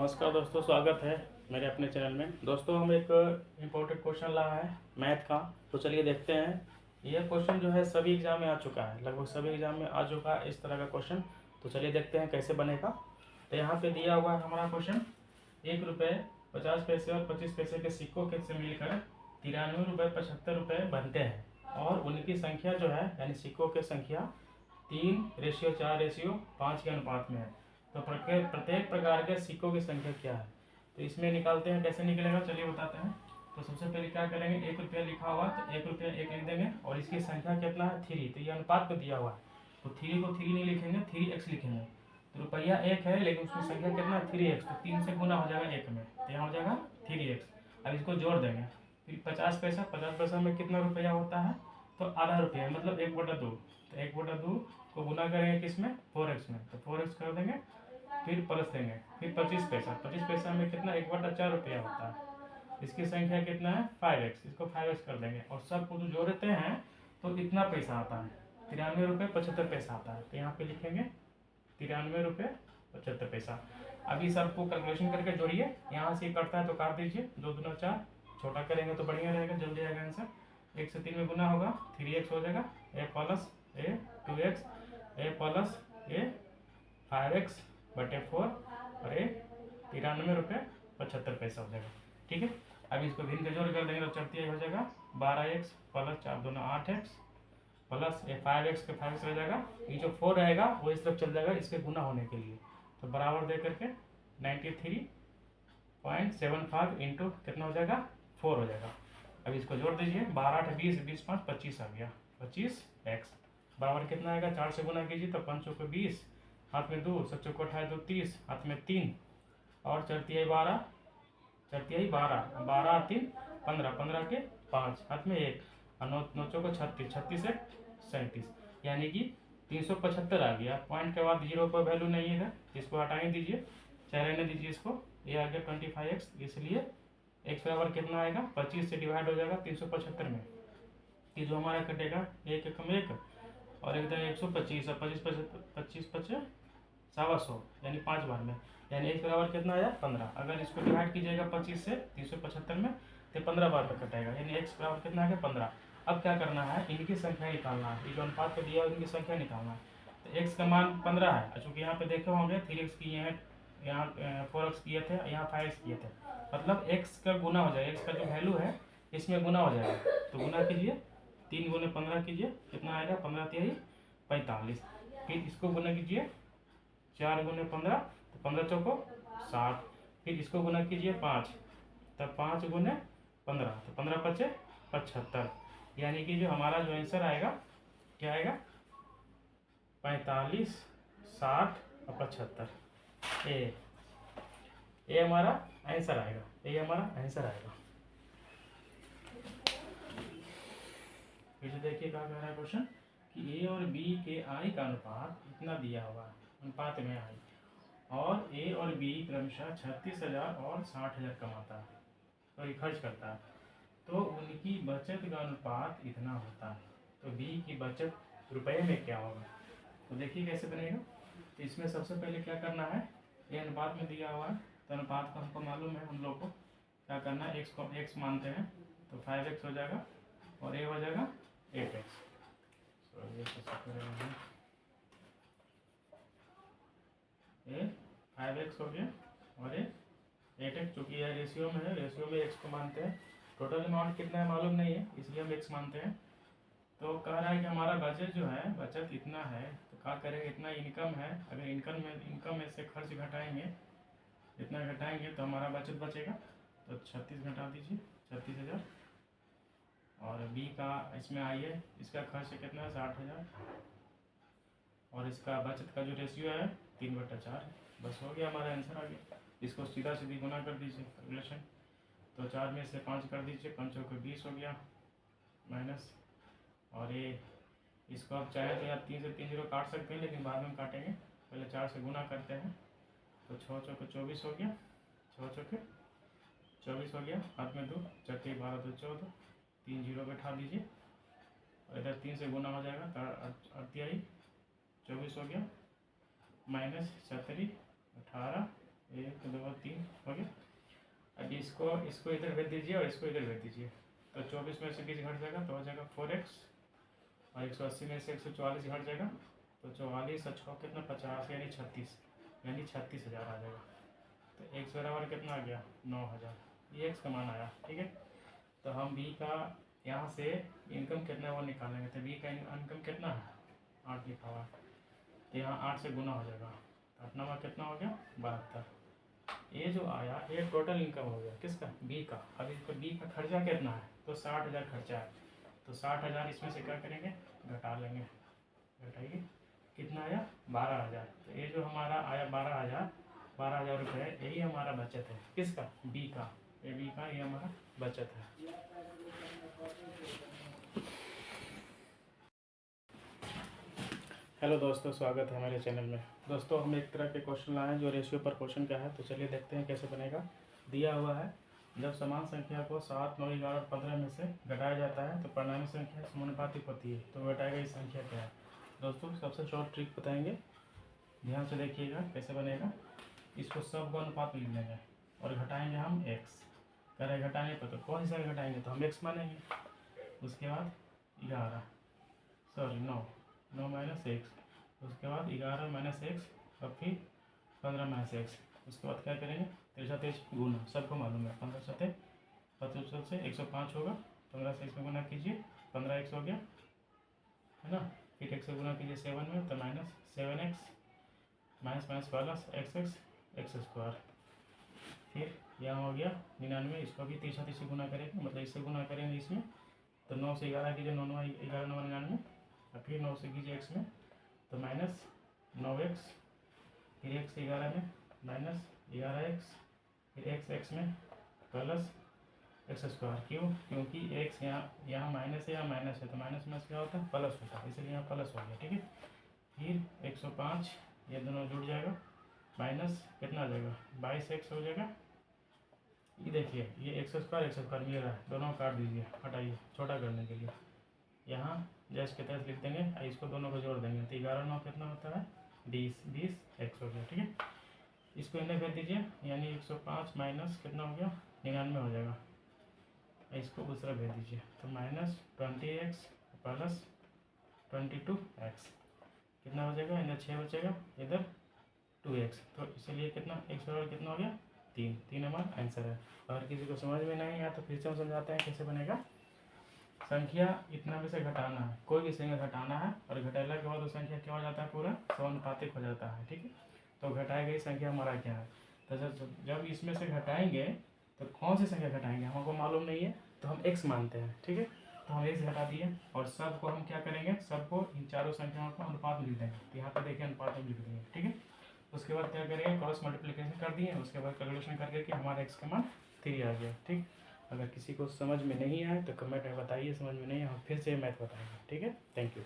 नमस्कार दोस्तों, स्वागत है मेरे अपने चैनल में। दोस्तों, हम एक इम्पोर्टेंट क्वेश्चन लाया है मैथ का, तो चलिए देखते हैं। यह क्वेश्चन जो है सभी एग्जाम में आ चुका है, लगभग सभी एग्जाम में आ चुका है इस तरह का क्वेश्चन। तो चलिए देखते हैं कैसे बनेगा। तो यहाँ पे दिया हुआ है हमारा क्वेश्चन, 1 रुपये 50 पैसे और 25 पैसे के सिक्कों के से मिलकर 93 रुपये 75 रुपये बनते हैं और उनकी संख्या जो है यानी सिक्कों की संख्या 3:4:5 के अनुपात में है। तो प्रत्येक प्रकार के सिक्कों की संख्या क्या है, तो इसमें निकालते हैं। कैसे निकलेगा चलिए बताते हैं। तो सबसे पहले क्या करेंगे, 1 रुपया लिखा हुआ तो 1 रुपया 1 लिख देंगे और इसकी संख्या कितना है 3। तो ये अनुपात में दिया हुआ है, तो 3 को 3 नहीं लिखेंगे, 3x लिखेंगे। तो रुपया 1 है लेकिन उसकी संख्या कितना है 3x, तो 3 से गुना हो जाएगा 1 में, तो यहाँ हो जाएगा 3x। अब इसको जोड़ देंगे। फिर 50 पैसा, 50 पैसा में कितना रुपया होता है, तो आधा रुपया मतलब 1/2। तो 1/2 को गुना करेंगे किसमें 4x में, तो 4x कर देंगे, फिर प्लस देंगे। फिर 25 पैसा, 25 पैसा में कितना 1/4 रुपया होता है, इसकी संख्या कितना है 5x, इसको 5x कर देंगे और सबको जो जोड़ते हैं तो इतना पैसा आता है 93 रुपये 75 पैसा आता है। तो यहाँ पे लिखेंगे 93 रुपये 75 पैसा। अभी सबको कैलकुलेशन करके जोड़िए, यहाँ से कटता है तो काट दीजिए, 2 दूना 4, छोटा करेंगे तो बढ़िया रहेगा, जल्दी आएगा आंसर। 1 से 3 में गुना होगा 3x हो जाएगा, a plus a 2x, a plus a 5x बटे 4 और a 93 रुपये 75 पैसा हो जाएगा। ठीक है, अब इसको भिन्न के जोड़ कर देंगे तो 4 हो जाएगा 12x प्लस 4 दूना 8x प्लस ये 5x के 5x रह जाएगा। ये जो 4 रहेगा वो इस तरफ चल जाएगा इसके गुना होने के लिए, तो बराबर दे करके 93.75 इंटू कितना हो जाएगा 4 हो जाएगा। अब इसको जोड़ दीजिए, 12 8 20, 20 5 25 आ गया, 25x बराबर कितना आएगा, 4 से गुना कीजिए तो 5 चौके 20, हाथ में 2, 7 चौके 28 2 30, हाथ में 3 और 4 12, 12 3 15, 15 के 5, हाथ में 1 और 9 चौके 36, 36 से 37, यानी कि 375 आ गया। पॉइंट के बाद 0 पर वैल्यू नहीं है, इसको हटाने दीजिए, चाहे रहने दीजिए इसको। ये आ गया 25x, इसलिए x बराबर कितना आएगा 25 से डिवाइड हो जाएगा 375 में। ये जो हमारा कटेगा 1 एकम 1 और एकदम 125 और 25 25 125 यानी 5 बार में, यानी x बराबर कितना आया 15। अगर इसको डिवाइड कीजिएगा 25 से 375 में तो 15 बार पर कटेगा, यानी x बराबर कितना आ गया 15। अब क्या करना है, इनकी संख्या निकालना है, ये जो अनुपात पे दिया है इनकी संख्या निकालना है। तो x का मान 15 है, चूँकि यहाँ पे देखे होंगे 3x किए हैं, यहाँ 4x किए थे, यहाँ 5x किए थे, मतलब x का गुना हो जाएगा, x का जो वैल्यू है इसमें गुना हो जाएगा। तो गुना कीजिए, 3 गुने 15 कीजिए, कितना आएगा 15 3 45। फिर इसको गुना कीजिए 4 गुने 15 तो 15 चौको 60, फिर इसको गुना कीजिए 5, तब 5 गुने 15 तो 15 पचे 75, यानी कि जो हमारा जो आंसर आएगा क्या आएगा 45 60 और 75। ए हमारा आंसर आएगा, ये हमारा आंसर आएगा। फिर से देखिए क्या कह रहा है क्वेश्चन कि ए और बी के आई का अनुपात इतना दिया हुआ है, अनुपात में आई, और ए और बी क्रमशः 36,000 और 60,000 कमाता है और खर्च करता है, तो उनकी बचत का अनुपात इतना होता है। तो बी की बचत रुपए में क्या होगा, तो देखिए कैसे बनेगा। तो इसमें सबसे पहले क्या करना है, ये अनुपात में दिया हुआ है तो अनुपात को हमको मालूम है, हम लोग को क्या करना है, x को x मानते हैं तो 5x हो जाएगा और a हो जाएगा 8x। ये 5x हो गया और ये 8x, चूँकि यह रेशियो में है, रेशियो में x को मानते हैं। टोटल अमाउंट कितना है मालूम नहीं है, इसलिए हम x मानते हैं। तो कह रहा है कि हमारा बचत जो है, बचत इतना है, तो क्या करेंगे, इतना इनकम है, अगर इनकम में से खर्च घटाएंगे, इतना घटाएंगे तो हमारा बचत बचेगा। तो 36 घटा दीजिए 36,000 और बी का इसमें आइए, इसका खर्च कितना है 60,000 और इसका बचत का जो रेशियो है 3/4, बस हो गया, हमारा आंसर आ गया। इसको सीधा सीधी गुना कर दीजिए कैलकुलेशन, तो 4 में से 5 कर दीजिए, 5 चौके 20 हो गया माइनस, और ये इसको आप चाहे तो या 3 से 3 0 काट सकते हैं, लेकिन बाद में काटेंगे, पहले 4 से गुना करते हैं। तो 6 चौके 24 हो गया, 6 चौके 24 हो गया, हाथ में 2, 4 12 2 14, 3 0 बैठा दीजिए और इधर 3 से गुना हो जाएगा तो 8 24 हो गया माइनस 17 18 1 2 3 हो गया। अब इसको इधर भेज दीजिए और इसको इधर भेज दीजिए, तो 24 में से 20 घट जाएगा तो हो जाएगा 4x, और 180 में से 144 घट जाएगा तो 44 और 6 कितना 50 यानी 36, यानी 36,000 आ जाएगा। तो x बराबर कितना आ गया 9,000, ये x का मान आया। ठीक है, तो हम b का यहाँ से इनकम कितना है वो निकालेंगे। तो b का इनकम कितना है 8 लिखा हुआ है, तो यहाँ 8 से गुना हो जाएगा, 8 9 कितना हो गया 72। ये जो आया ये टोटल इनकम हो गया किसका बी का। अब इसको बी का खर्चा कितना है तो 60,000 खर्चा है, तो 60,000 इसमें से क्या करेंगे घटा लेंगे, घटाइए कितना आया 12,000। तो ये जो हमारा आया 12,000 रुपये, यही हमारा बचत है किसका बी का, ये बी का ये हमारा बचत है। हेलो दोस्तों, स्वागत है हमारे चैनल में। दोस्तों हम एक तरह के क्वेश्चन लाए हैं जो रेशियो पर क्वेश्चन का है, तो चलिए देखते हैं कैसे बनेगा। दिया हुआ है जब समान संख्या को 7 9 11 और 15 में से घटाया जाता है तो परिणामी संख्या समानुपातिक होती है, तो घटाई गई संख्या क्या है। दोस्तों सबसे शॉर्ट ट्रिक बताएंगे, ध्यान से देखिएगा कैसे बनेगा। इसको सब को अनुपात में लिख लेंगे और घटाएंगे हम x, कह रहे घटाने पर तो कौन सा घटाएंगे तो हम x मानेंगे। उसके बाद 9 माइनस एक्स, उसके बाद 11 माइनस एक्स, और फिर 15 माइनस एक्स। उसके बाद क्या करेंगे 3 गुना, सबको मालूम है 15 7 25 से 105 होगा, 15 से इसमें गुना कीजिए 15 एक्स हो गया है ना, फिर एक से गुना कीजिए 7 में तो minus 7x minus minus plus x square. फिर यहाँ हो गया 99, इसको भी 3 से गुना करेंगे, मतलब इससे गुना करेंगे इसमें, तो 9 से 11 कीजिए 9 9 11 9 99, और फिर 9 से कीजिए x में तो माइनस 9x, फिर x से 11 में माइनस 11x, फिर x में प्लस एक्स स्क्वायर। क्यों, क्योंकि x यहाँ माइनस है, यहाँ माइनस है, तो माइनस में क्या होता है प्लस होता है, इसलिए यहाँ प्लस हो गया। ठीक है, फिर 105 ये दोनों जुड़ जाएगा, माइनस कितना आ जाएगा 22x हो जाएगा। ये देखिए ये एक्स स्क्वायर मिल रहा है, दोनों काट दीजिए, हटाइए छोटा करने के लिए। यहाँ जैसे के तैसे लिख देंगे, इसको दोनों को जोड़ देंगे तो 11 9 कितना होता है 20 एक्स हो गया। ठीक है, इसको इन्हें भेज दीजिए, यानी 105 माइनस कितना हो गया 99 हो जाएगा, इसको दूसरा भेज दीजिए तो माइनस 20x प्लस 22x कितना हो जाएगा, इधर 6 बचेगा, इधर 2x, तो इसलिए कितना x बराबर कितना हो गया 3 हमारा आंसर है। अगर किसी को समझ में नहीं आया तो फिर से हम समझाते हैं कैसे बनेगा। संख्या इतना में से घटाना है, कोई भी संख्या घटाना है, और घटाने के बाद वो संख्या क्या हो जाता है पूरा समानुपातिक हो जाता है। ठीक है, तो घटाई गई संख्या हमारा क्या है, तो जब इसमें से घटाएंगे तो कौन सी संख्या घटाएंगे हमको मालूम नहीं है, तो हम x मानते हैं। ठीक है, तो हम x घटा दिए, और सबको हम क्या करेंगे, सबको इन चारों संख्याओं को अनुपात में लिख देंगे, तो यहाँ पे देखिए अनुपात में लिख देंगे। ठीक है, उसके बाद क्या करेंगे क्रॉस मल्टीप्लिकेशन कर दिए, उसके बाद कैलकुलेशन करके कि हमारा x का मान 3 आ गया। ठीक, अगर किसी को समझ में नहीं आए तो कमेंट में बताइए, समझ में नहीं आए फिर से मैथ बताएंगे। ठीक है, थैंक यू।